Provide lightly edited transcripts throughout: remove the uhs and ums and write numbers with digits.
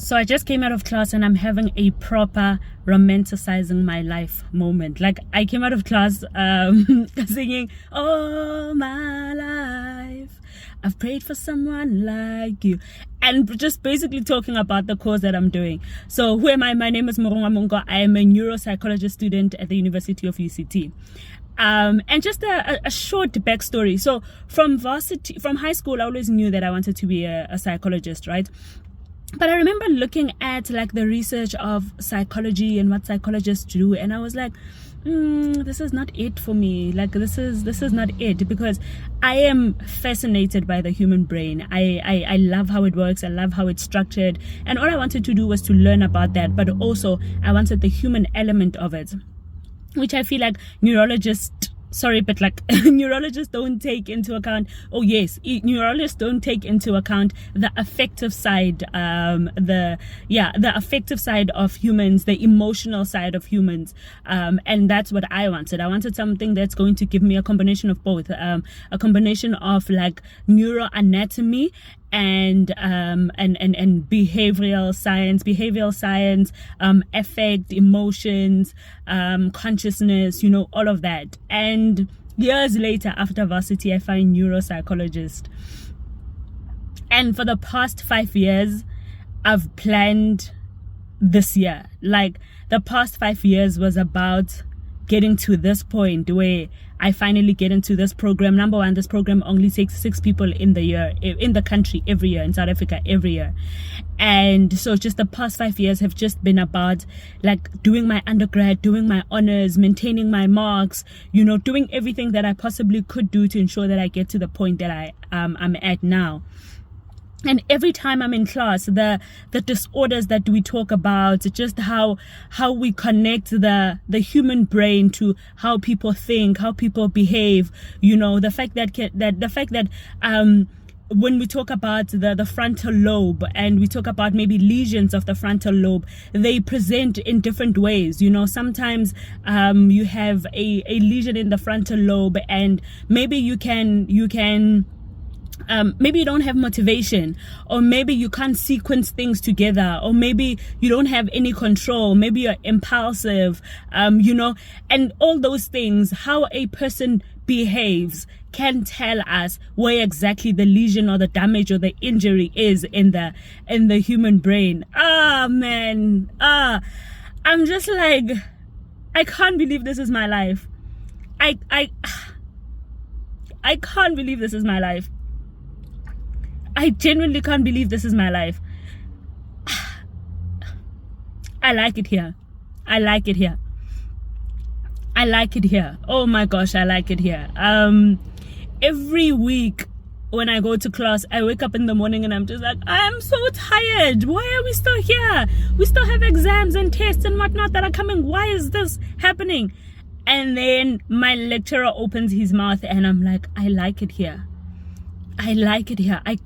So I just came out of class and I'm having a proper romanticizing my life moment. Like I came out of class singing, "Oh my life, I've prayed for someone like you," and just basically talking about the course that I'm doing. So who am I? My name is Morongwa Mongo. I am a neuropsychology student at the University of UCT. And just a short backstory. So from high school, I always knew that I wanted to be a psychologist, right? But I remember looking at like the research of psychology and what psychologists do, and I was like, this is not it for me. Like this is not it, because I am fascinated by the human brain. I love how it works. I love how it's structured, and all I wanted to do was to learn about that, but also I wanted the human element of it, which I feel like neurologists don't take into account. Oh yes, neurologists don't take into account the affective side, the affective side of humans, the emotional side of humans, and that's what I wanted. I wanted something that's going to give me a combination of both, a combination of like neuroanatomy and behavioral science, affect, emotions, consciousness, all of that. And years later, after varsity, I find neuropsychologist. And for the past 5 years, I've planned this year. Like the past 5 years was about getting to this point where I finally get into this program. Number one, this program only takes 6 people in the country every year, in South Africa every year. And so just the past 5 years have just been about like doing my undergrad, doing my honors, maintaining my marks, doing everything that I possibly could do to ensure that I get to the point that I'm at now. And every time I'm in class, the disorders that we talk about, just how we connect the human brain to how people think, how people behave, the fact that when we talk about the frontal lobe and we talk about maybe lesions of the frontal lobe, they present in different ways. Sometimes you have a lesion in the frontal lobe, and maybe you can maybe you don't have motivation, or maybe you can't sequence things together, or maybe you don't have any control, maybe you're impulsive, and all those things, how a person behaves can tell us where exactly the lesion or the damage or the injury is in the human brain. I'm just like, I can't believe this is my life. I can't believe this is my life. I genuinely can't believe this is my life. I like it here. I like it here. I like it here. Oh my gosh, I like it here. Every week when I go to class, I wake up in the morning and I'm just like, I am so tired. Why are we still here? We still have exams and tests and whatnot that are coming. Why is this happening? And then my lecturer opens his mouth and I'm like, I like it here. I like it here. I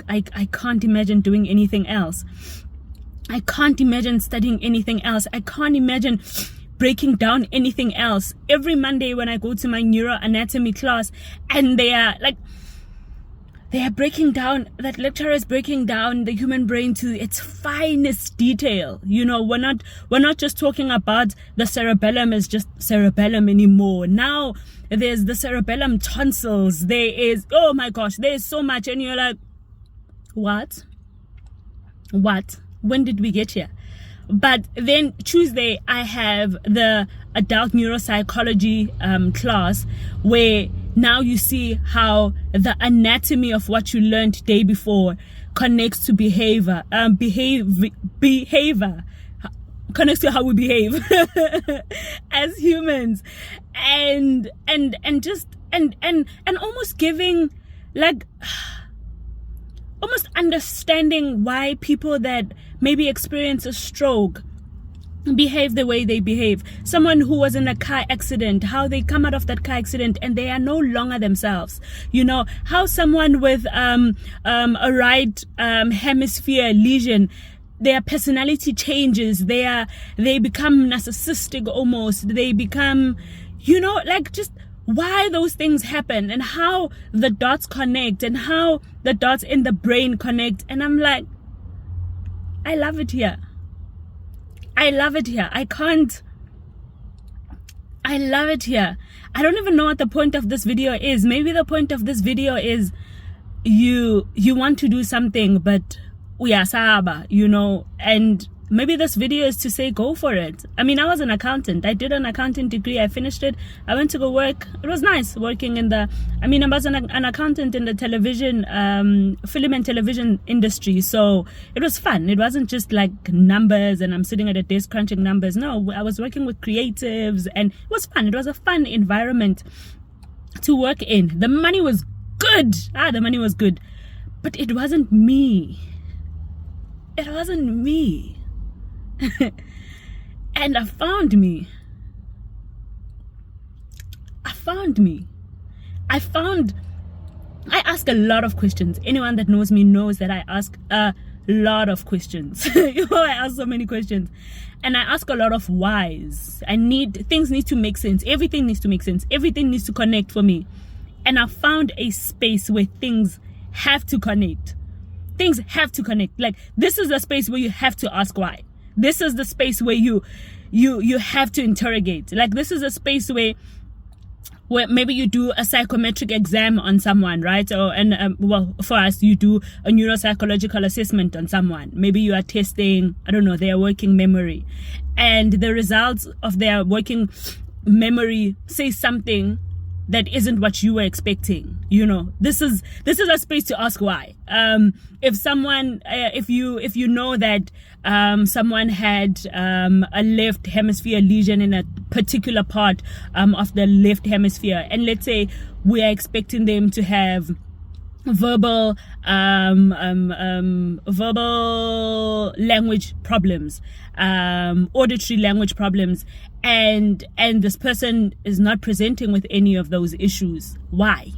can't imagine doing anything else. I can't imagine studying anything else. I can't imagine breaking down anything else. Every Monday when I go to my neuroanatomy class and they are breaking down, that lecturer is breaking down the human brain to its finest detail. We're not just talking about the cerebellum as just cerebellum anymore. Now there's the cerebellum tonsils. There is, oh my gosh, there's so much. And you're like, what? When did we get here? But then Tuesday, I have the adult neuropsychology class, where now you see how the anatomy of what you learned day before connects to behavior, connects to how we behave as humans, and almost giving, like, almost understanding why people that maybe experience a stroke behave the way they behave. Someone who was in a car accident, how they come out of that car accident and they are no longer themselves. How someone with a right hemisphere lesion, their personality changes. They become narcissistic almost. They become, just why those things happen and how the dots connect and how the dots in the brain connect. And I'm like, I love it here. I love it here. I love it here. I don't even know what the point of this video is. Maybe the point of this video is you want to do something, but uyasaba, and maybe this video is to say go for it. I mean, I was an accountant. I did an accounting degree. I finished it. I went to go work. It was nice working in I was an accountant in the television, film and television industry. So it was fun. It wasn't just like numbers and I'm sitting at a desk crunching numbers. No, I was working with creatives and it was fun. It was a fun environment to work in. The money was good. The money was good. But it wasn't me. It wasn't me. And I found me. I ask a lot of questions. Anyone that knows me knows that I ask a lot of questions. I ask so many questions. And I ask a lot of whys. Things need to make sense. Everything needs to make sense. Everything needs to connect for me. And I found a space where things have to connect. Things have to connect. Like, this is a space where you have to ask why. This is the space where you have to interrogate. Like, this is a space where maybe you do a psychometric exam on someone, right? For us, you do a neuropsychological assessment on someone. Maybe you are testing, their working memory, and the results of their working memory say something that isn't what you were expecting. This is a space to ask why. If someone, if you know that someone had a left hemisphere lesion in a particular part of the left hemisphere, and let's say we are expecting them to have verbal language problems, auditory language problems, and this person is not presenting with any of those issues. Why?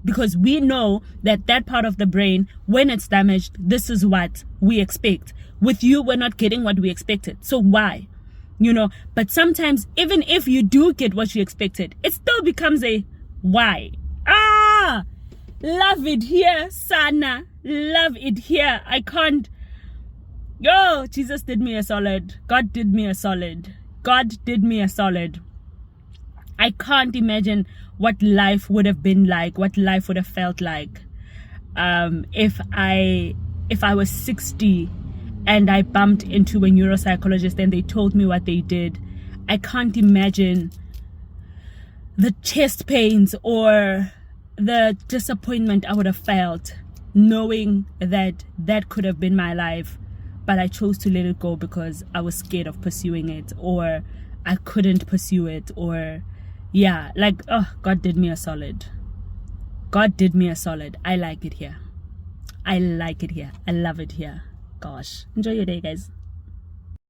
Because we know that part of the brain, when it's damaged, this is what we expect. With you, we're not getting what we expected. So why? But sometimes, even if you do get what you expected, it still becomes a why. Love it here, Sana. Love it here. I can't. Jesus did me a solid. God did me a solid. I can't imagine what life would have been like, what life would have felt like, if I was 60 and I bumped into a neuropsychologist and they told me what they did. I can't imagine the chest pains or the disappointment I would have felt knowing that could have been my life, but I chose to let it go because I was scared of pursuing it, or I couldn't pursue it, or God did me a solid. I like it here. I love it here. Gosh, enjoy your day, guys.